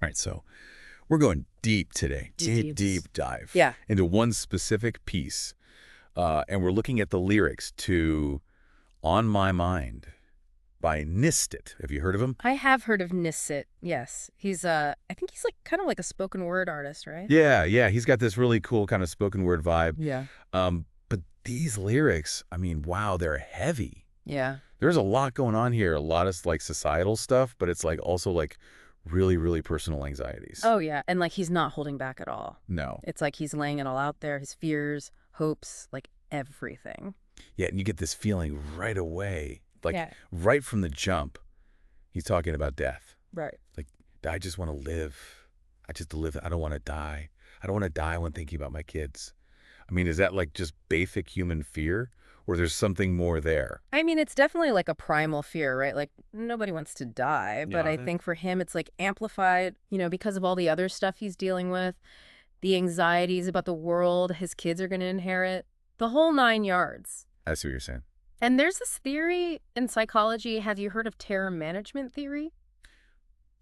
All right, so we're going deep today. Deep. Dive. Yeah. Into one specific piece. And we're looking at the lyrics to On My Mind by Nsyt. Have you heard of him? I have heard of Nsyt, yes. He's, I think he's like kind of like a spoken word artist, right? Yeah. He's got this really cool kind of spoken word vibe. Yeah. But these lyrics, I mean, wow, they're heavy. Yeah. There's a lot going on here, a lot of like societal stuff, but it's like also like really, really personal anxieties. Oh, yeah. And like he's not holding back at all. No. It's like he's laying it all out there, his fears, hopes, like everything. Yeah, and you get this feeling right away, like Yeah. right from the jump, he's talking about death. Right. Like, I just want to live. I don't want to die. I don't want to die when thinking about my kids. I mean, is that like just basic human fear? Or there's something more there? I mean, it's definitely like a primal fear, right? Like nobody wants to die, but Yeah. I think for him it's like amplified, because of all the other stuff he's dealing with, the anxieties about the world his kids are going to inherit, the whole 9 yards. I see what you're saying. And there's this theory in psychology. Have you heard of terror management theory?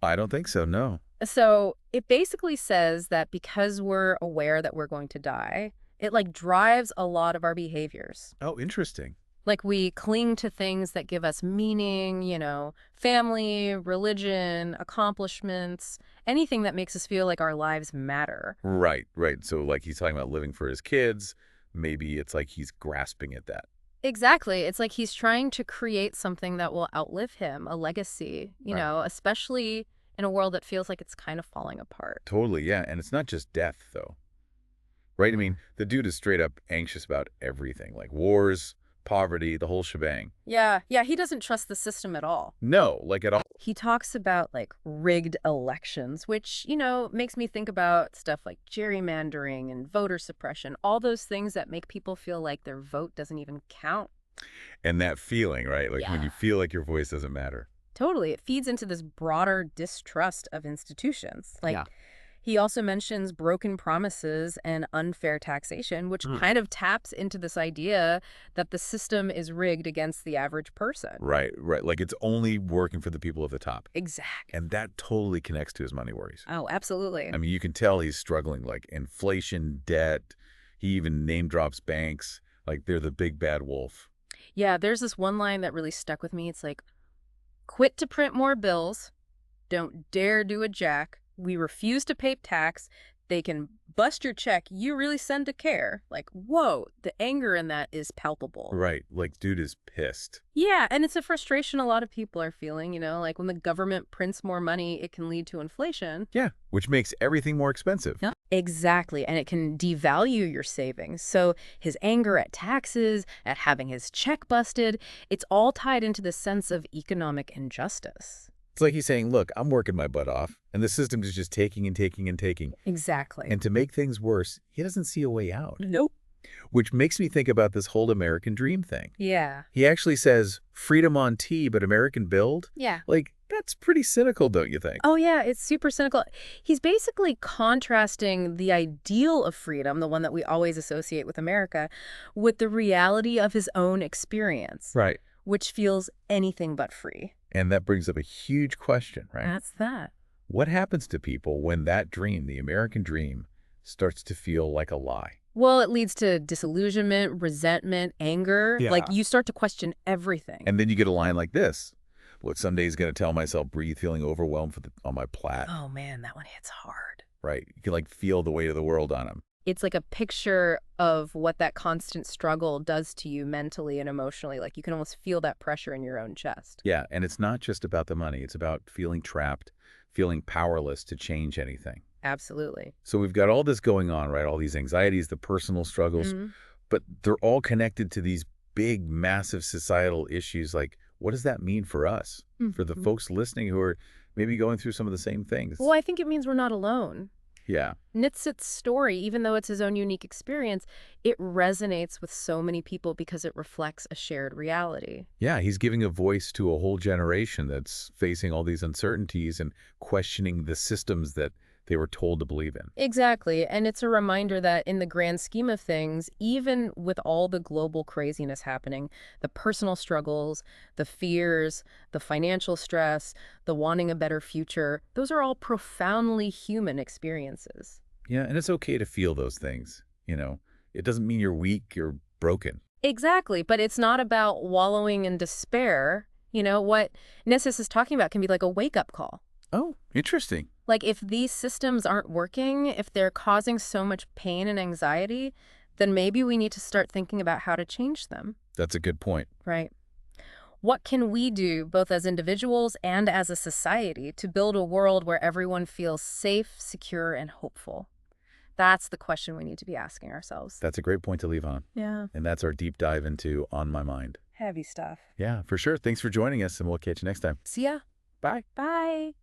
I don't think so, no. So it basically says that because we're aware that we're going to die, it like drives a lot of our behaviors. Oh, interesting. Like we cling to things that give us meaning, family, religion, accomplishments, anything that makes us feel like our lives matter. Right. So like he's talking about living for his kids. Maybe it's like he's grasping at that. Exactly. It's like he's trying to create something that will outlive him, a legacy, Right. especially in a world that feels like it's kind of falling apart. Totally, yeah. And it's not just death, though. Right? I mean, the dude is straight up anxious about everything, like wars, poverty, the whole shebang. Yeah, he doesn't trust the system at all. No, like at all. He talks about like rigged elections, which, makes me think about stuff like gerrymandering and voter suppression, all those things that make people feel like their vote doesn't even count. And that feeling, right? Like when Yeah. you feel like your voice doesn't matter. Totally. It feeds into this broader distrust of institutions. Like, Yeah. he also mentions broken promises and unfair taxation, which kind of taps into this idea that the system is rigged against the average person. Right. Like it's only working for the people at the top. Exactly. And that totally connects to his money worries. Oh, absolutely. I mean, you can tell he's struggling, like inflation, debt. He even name drops banks, like they're the big bad wolf. Yeah, there's this one line that really stuck with me. It's like, quit to print more bills. Don't dare do a jack. We refuse to pay tax. They can bust your check. You really send to care. Like, whoa, the anger in that is palpable. Right. Like, dude is pissed. Yeah, and it's a frustration a lot of people are feeling, like when the government prints more money, it can lead to inflation. Yeah. Which makes everything more expensive. Yeah. Exactly, and it can devalue your savings. So his anger at taxes, at having his check busted, it's all tied into the sense of economic injustice. It's like he's saying, look, I'm working my butt off, and the system is just taking and taking and taking. Exactly. And to make things worse, he doesn't see a way out. Nope. Which makes me think about this whole American dream thing. Yeah. He actually says, freedom on T, but American build? Yeah. Like, that's pretty cynical, don't you think? Oh, yeah, it's super cynical. He's basically contrasting the ideal of freedom, the one that we always associate with America, with the reality of his own experience. Right. Which feels anything but free. And that brings up a huge question, right? That's that. What happens to people when that dream, the American dream, starts to feel like a lie? Well, it leads to disillusionment, resentment, anger. Yeah. Like, you start to question everything. And then you get a line like this. What someday is going to tell myself, breathe, feeling overwhelmed on my plat. Oh, man, that one hits hard. Right. You can like feel the weight of the world on him. It's like a picture of what that constant struggle does to you mentally and emotionally. Like, you can almost feel that pressure in your own chest. Yeah. And it's not just about the money. It's about feeling trapped, feeling powerless to change anything. Absolutely. So we've got all this going on, right? All these anxieties, the personal struggles, but they're all connected to these big, massive societal issues. Like, what does that mean for us, for the folks listening who are maybe going through some of the same things? Well, I think it means we're not alone. Yeah. Nsyt's story, even though it's his own unique experience, it resonates with so many people because it reflects a shared reality. Yeah, he's giving a voice to a whole generation that's facing all these uncertainties and questioning the systems that they were told to believe in. Exactly. And it's a reminder that in the grand scheme of things, even with all the global craziness happening, the personal struggles, the fears, the financial stress, the wanting a better future, those are all profoundly human experiences. Yeah, and it's okay to feel those things, you know. It doesn't mean you're weak, you're broken. Exactly. But it's not about wallowing in despair. What Nessus is talking about can be like a wake-up call. Oh, interesting. Like, if these systems aren't working, if they're causing so much pain and anxiety, then maybe we need to start thinking about how to change them. That's a good point. Right. What can we do, both as individuals and as a society, to build a world where everyone feels safe, secure, and hopeful? That's the question we need to be asking ourselves. That's a great point to leave on. Yeah. And that's our deep dive into On My Mind. Heavy stuff. Yeah, for sure. Thanks for joining us, and we'll catch you next time. See ya. Bye. Bye.